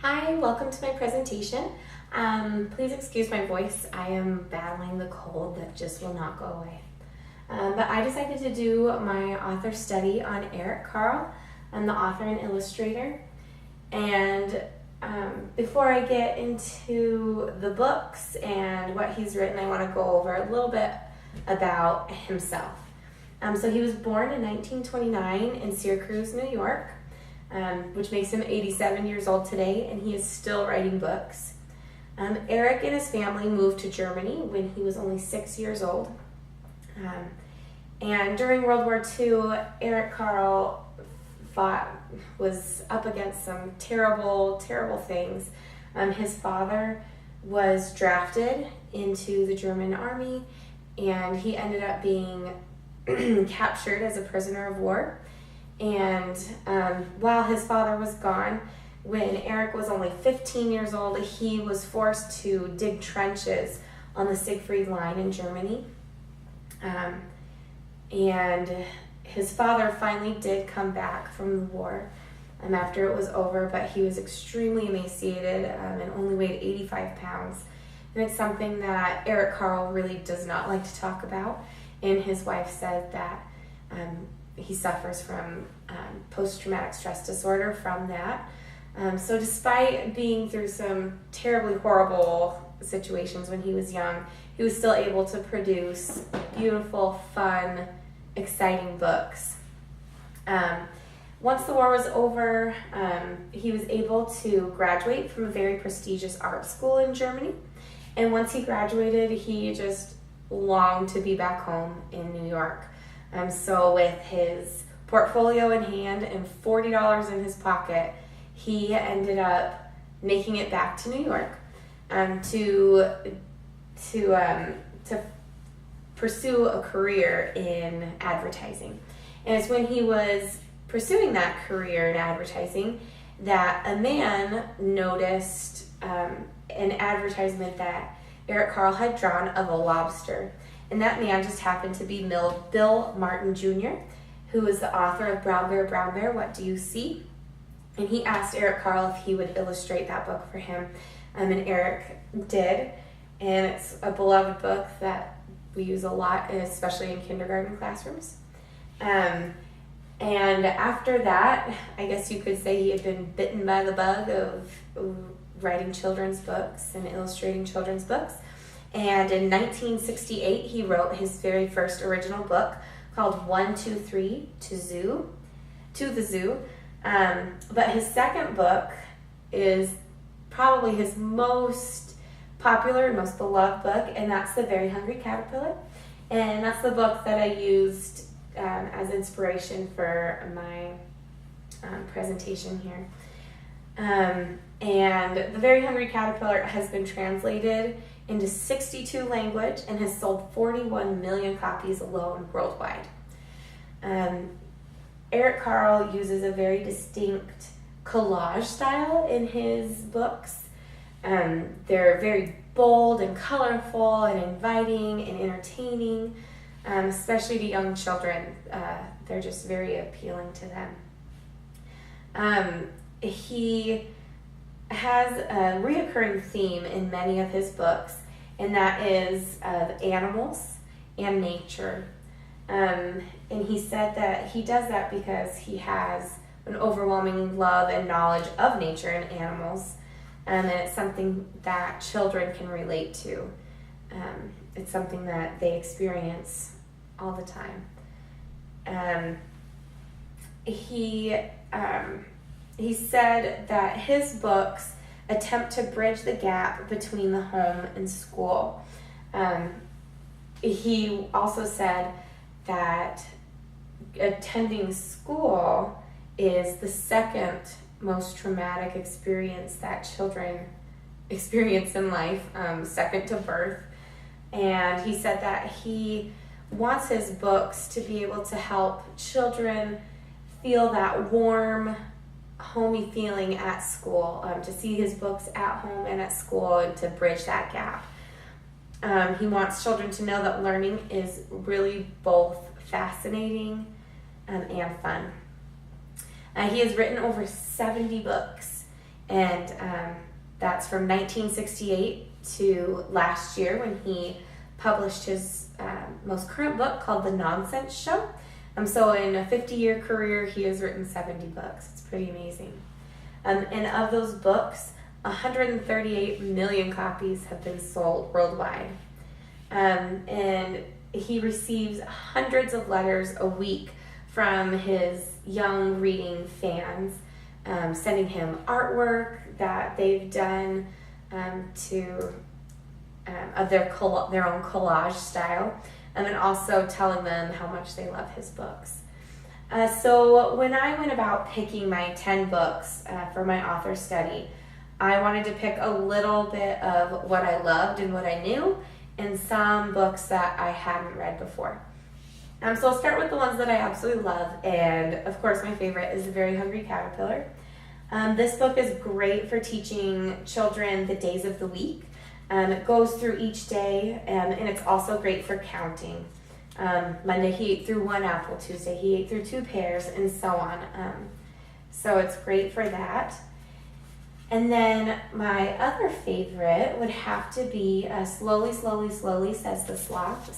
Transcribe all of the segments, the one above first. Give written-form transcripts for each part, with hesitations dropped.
Hi, welcome to my presentation. Please excuse my voice. I am battling the cold that just will not go away. But I decided to do my author study on Eric Carle. I'm the author and illustrator. And before I get into the books and what he's written, I want to go over a little bit about himself. So he was born in 1929 in Syracuse, New York. Which makes him 87 years old today, and he is still writing books. Eric and his family moved to Germany when he was only 6 years old. And during World War II, Eric Carle was up against some terrible, terrible things. His father was drafted into the German army, and he ended up being captured as a prisoner of war. And while his father was gone, when Eric was only 15 years old, he was forced to dig trenches on the Siegfried Line in Germany. And his father finally did come back from the war after it was over, but he was extremely emaciated and only weighed 85 pounds. And it's something that Eric Carle really does not like to talk about. And his wife said that he suffers from post-traumatic stress disorder from that. So despite being through some terribly horrible situations when he was young, he was still able to produce beautiful, fun, exciting books. Once the war was over, he was able to graduate from a very prestigious art school in Germany. And once he graduated, he just longed to be back home in New York. So with his portfolio in hand and $40 in his pocket, he ended up making it back to New York to pursue a career in advertising. And it's when he was pursuing that career in advertising that a man noticed an advertisement that Eric Carle had drawn of a lobster. And that man just happened to be Bill Martin Jr., who is the author of Brown Bear, What Do You See? And he asked Eric Carle if he would illustrate that book for him. And Eric did. And it's a beloved book that we use a lot, especially in kindergarten classrooms. And after that, I guess you could say he had been bitten by the bug of writing children's books and illustrating children's books. And in 1968, he wrote his very first original book called 1, 2, 3 to the Zoo. But his second book is probably his most popular and most beloved book, and that's The Very Hungry Caterpillar. And that's the book that I used as inspiration for my presentation here. And The Very Hungry Caterpillar has been translated into 62 languages and has sold 41 million copies alone worldwide. Eric Carle uses a very distinct collage style in his books. They're very bold and colorful and inviting and entertaining, especially to young children. They're just very appealing to them. He has a reoccurring theme in many of his books, and that is of animals and nature. And he said that he does that because he has an overwhelming love and knowledge of nature and animals, and it's something that children can relate to. It's something that they experience all the time. He said that his books attempt to bridge the gap between the home and school. He also said that attending school is the second most traumatic experience that children experience in life, second to birth. And he said that he wants his books to be able to help children feel that warm, homey feeling at school, to see his books at home and at school and to bridge that gap. He wants children to know that learning is really both fascinating and fun. He has written over 70 books, And that's from 1968 to last year when he published his most current book called The Nonsense Show. So in a 50-year career, he has written 70 books. It's pretty amazing. And of those books, 138 million copies have been sold worldwide. And he receives hundreds of letters a week from his young reading fans, sending him artwork that they've done of their own collage style, and also telling them how much they love his books. So when I went about picking my 10 books for my author study, I wanted to pick a little bit of what I loved and what I knew, and some books that I hadn't read before. So I'll start with the ones that I absolutely love, and of course my favorite is The Very Hungry Caterpillar. This book is great for teaching children the days of the week. It goes through each day, and it's also great for counting. Monday he ate through 1 apple, Tuesday he ate through 2 pears, and so on. So it's great for that. And then my other favorite would have to be Slowly, Slowly, Slowly, said the Sloth.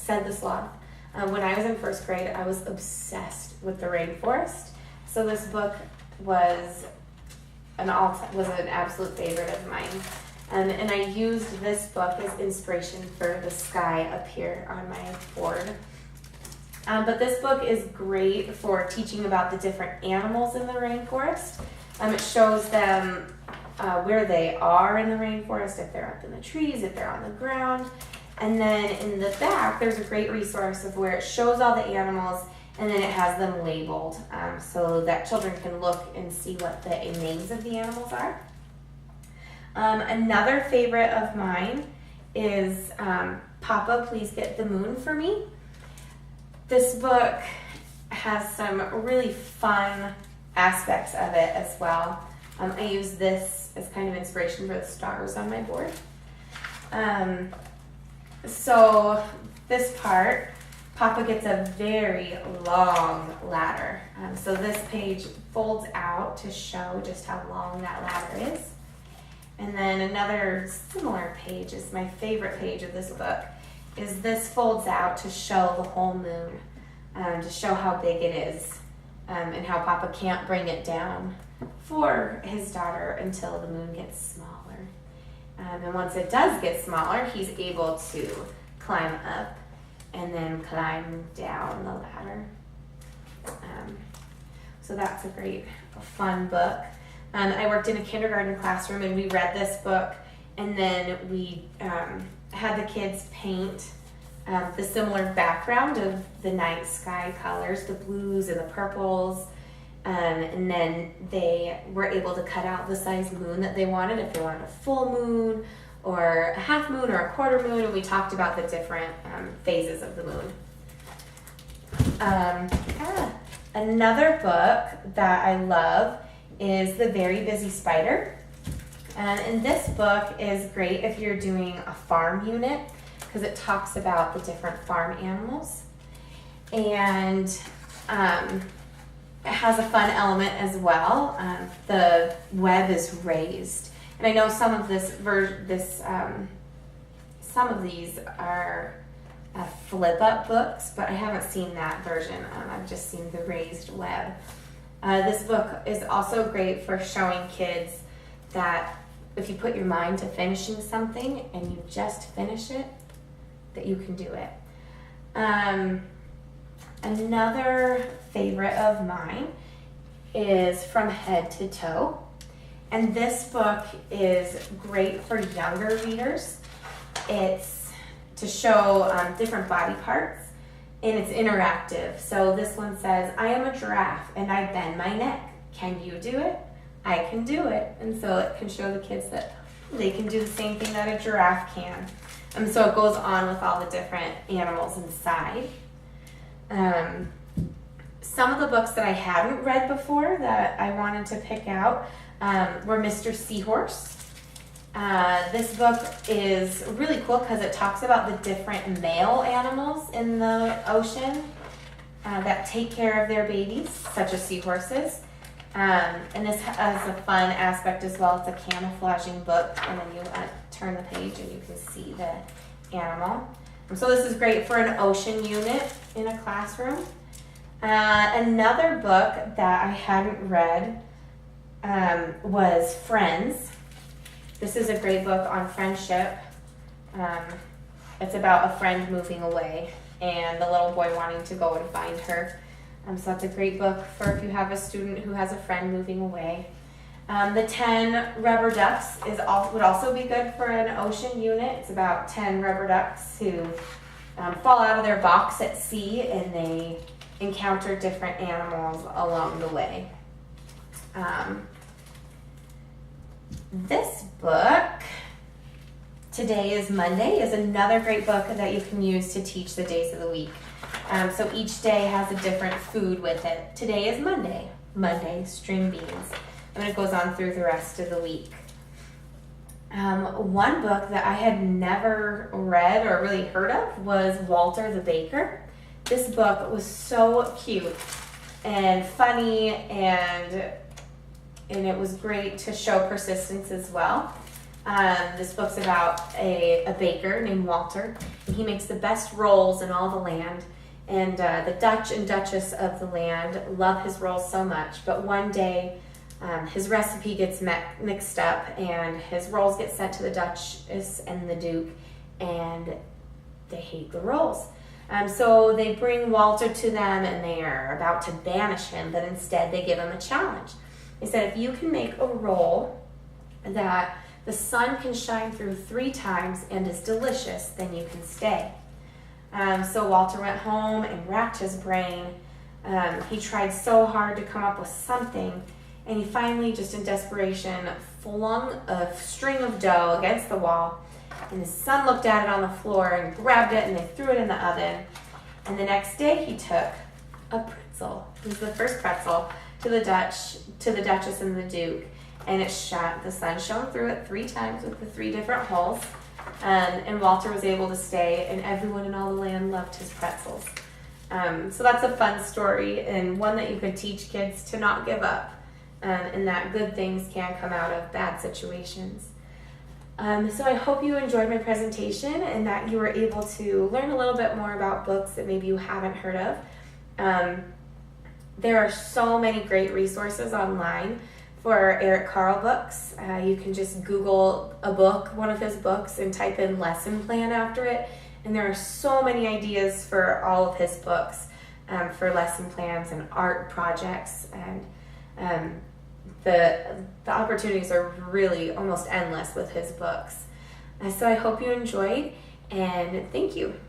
When I was in 1st grade, I was obsessed with the rainforest. So this book was an absolute favorite of mine. And I used this book as inspiration for the sky up here on my board. But this book is great for teaching about the different animals in the rainforest. It shows them where they are in the rainforest, if they're up in the trees, if they're on the ground. And then in the back, there's a great resource of where it shows all the animals, and then it has them labeled so that children can look and see what the names of the animals are. Another favorite of mine is Papa, Please Get the Moon for Me. This book has some really fun aspects of it as well. I use this as kind of inspiration for the stars on my board. So this part, Papa gets a very long ladder. So this page folds out to show just how long that ladder is. And then another similar page is my favorite page of this book, is this folds out to show the whole moon, to show how big it is, and how Papa can't bring it down for his daughter until the moon gets smaller. And once it does get smaller, he's able to climb up and then climb down the ladder. So that's a great, fun book. I worked in a kindergarten classroom, and we read this book, and then we had the kids paint the similar background of the night sky colors, the blues and the purples, and then they were able to cut out the size moon that they wanted, if they wanted a full moon or a half moon or a quarter moon, and we talked about the different phases of the moon. Another book that I love is The Very Busy Spider. And this book is great if you're doing a farm unit, because it talks about the different farm animals. And it has a fun element as well. The web is raised. And I know some of some of these are flip-up books, but I haven't seen that version. I've just seen the raised web. This book is also great for showing kids that if you put your mind to finishing something and you just finish it, that you can do it. Another favorite of mine is From Head to Toe. And this book is great for younger readers. It's to show different body parts, and it's interactive. So this one says, I am a giraffe and I bend my neck. Can you do it? I can do it. And so it can show the kids that they can do the same thing that a giraffe can. And so it goes on with all the different animals inside. Some of the books that I hadn't read before that I wanted to pick out were Mr. Seahorse. This book is really cool because it talks about the different male animals in the ocean that take care of their babies, such as seahorses. And this has a fun aspect as well. It's a camouflaging book, and then you turn the page and you can see the animal. So this is great for an ocean unit in a classroom. Another book that I hadn't read was Friends. This is a great book on friendship. It's about a friend moving away and the little boy wanting to go and find her. So it's a great book for if you have a student who has a friend moving away. The 10 Rubber Ducks would also be good for an ocean unit. It's about 10 rubber ducks who fall out of their box at sea, and they encounter different animals along the way. This book, Today is Monday, is another great book that you can use to teach the days of the week. So each day has a different food with it. Today is Monday, string beans. And it goes on through the rest of the week. One book that I had never read or really heard of was Walter the Baker. This book was so cute and funny, and it was great to show persistence as well. This book's about a baker named Walter, and he makes the best rolls in all the land. And the Dutch and Duchess of the land love his rolls so much, but one day his recipe gets mixed up, and his rolls get sent to the Duchess and the Duke, and they hate the rolls. So they bring Walter to them, and they are about to banish him, but instead they give him a challenge. They said, if you can make a roll that the sun can shine through 3 times and is delicious, then you can stay. So Walter went home and racked his brain. He tried so hard to come up with something, and he finally, just in desperation, flung a string of dough against the wall, and his son looked at it on the floor and grabbed it, and they threw it in the oven. And the next day he took a pretzel. It was the first pretzel to the Duchess and the Duke, and the sun shone through it 3 times with the 3 different holes. And Walter was able to stay, and everyone in all the land loved his pretzels. So that's a fun story, and one that you could teach kids to not give up, and that good things can come out of bad situations. So I hope you enjoyed my presentation, and that you were able to learn a little bit more about books that maybe you haven't heard of. There are so many great resources online for Eric Carle books. You can just Google a book, one of his books, and type in lesson plan after it. And there are so many ideas for all of his books, for lesson plans and art projects. And the opportunities are really almost endless with his books. So I hope you enjoyed, and thank you.